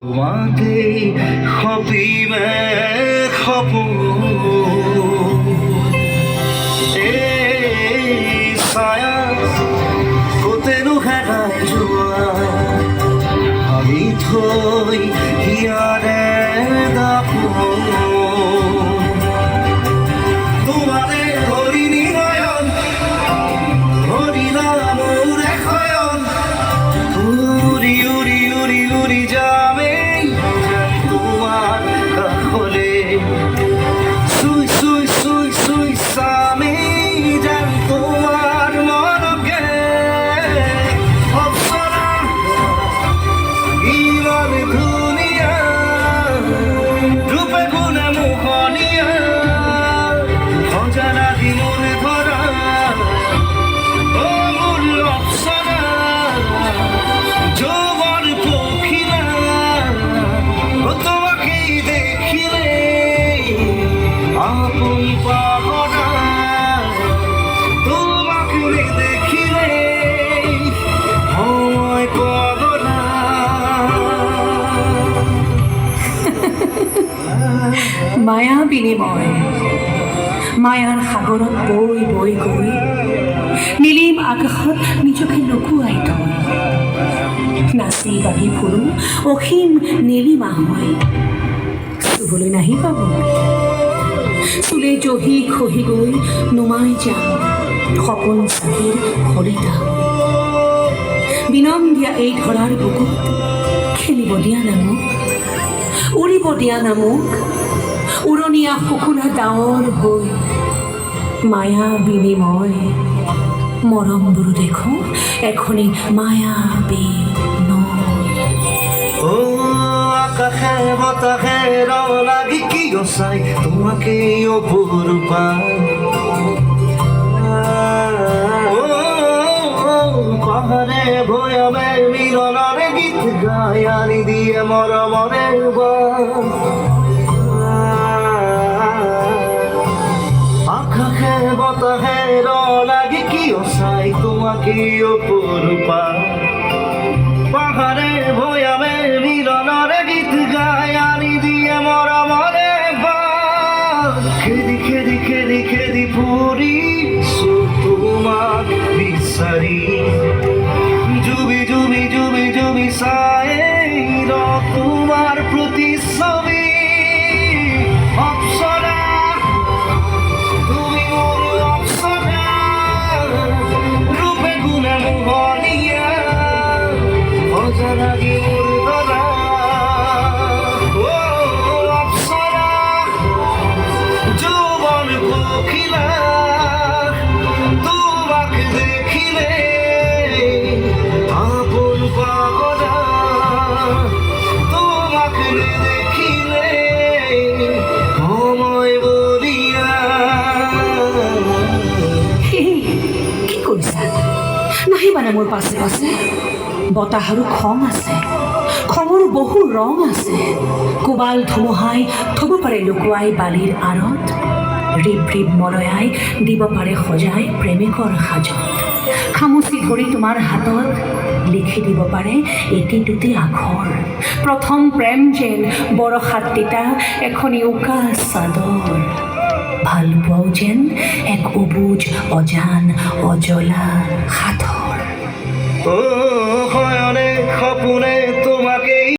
তোমাকে সপীমে সপোন এই ছায়া কতেনো হেৰাই যোৱা ভাবি থৈ হিয়াৰে দাপোন তোমাৰে হৰিণী নয়ন হৰিণা মোৰে শয়ন উৰি উৰি উৰি উৰি যামে তোমার কাহলে সুই সুই সুই সুই সামে যান তোমার মনকে অপসরা ইমান দুনিয়া রূপে গুণে মুখনিয়া অজানা দিমন ধরা অমূল্য অপসরা যৌবন পখিলা তোমাকে দেখিলে আপন পাগলা তোমাকে দেখিলে হয় পাগলা মায়া বিনিময় মায়াৰ সাগৰত বৈ বৈ গৈ নীলিম আকাশত নিজকে লুকুৱাই থয় নাচি বাগি ফুৰো অসীম নীলিমা হয় চুবলৈ নাহি পাব চুলে জহি খহি গৈ নুমাই যাম সপোন চাকিৰ শলিতা বিনম দিয়া এই ধৰাৰ বুকুত খেলিব দিয়া না মোক উৰিব দিয়া না মোক উৰণীয়া শুকুলা ডাৱৰ হৈ মায়া বিনিময় মৰমবোৰো দেখোঁ এখনি মায়া ও আকাশে বতাহে রং লাগি কি গছাই তোমাকে অপরূপা পাহাড়ে ভয়ামে মিলনরে গীত গায় আনি দিয়ে মরমরে আকাশে বতাহে রং লাগি কি গছাই তোমাকে অপরূপা পাহাড়ে ভয়ামে মিলনরে গীত গায় আনি দিয়ে মরমরে খেদি খেদি খেদি খেদি পুরি তোমাক বিচারি জুবি জুবি জুবি জুবি চাই তোমার প্রতিচ্ছবি অপসরা তুমি মোর অপসরা রূপে গুণে মোহনিয়া অজানা গির ধরা ও অপসরা যৌবন পখিলা তোমাকে দেখিলে আপন পাগলা তোমাকে দেখিলে সময় বলিয়া কি কৰিছা নাহিবানে মোৰ পাছে পাছে বতাহৰো খং আছে খঙৰো বহু ৰং আছে কোবাল ধুমুহাই থব পাৰে লুকুৱাই বালিৰ আঁৰত ৰিব ৰিব মলয়াই দিব পাৰে সজাই প্ৰেমিকৰ সাজত খামুচি ধৰি তোমাৰ হাতত লিখি দিব পাৰে এটি দুটি আখৰ প্ৰথম প্ৰেম যেন বৰষাত তিতা এখনি উকা চাদৰ ভাল পোৱাও যেন এক অবুজ অজান অজলা সাধৰ ও হয়নে সপোনে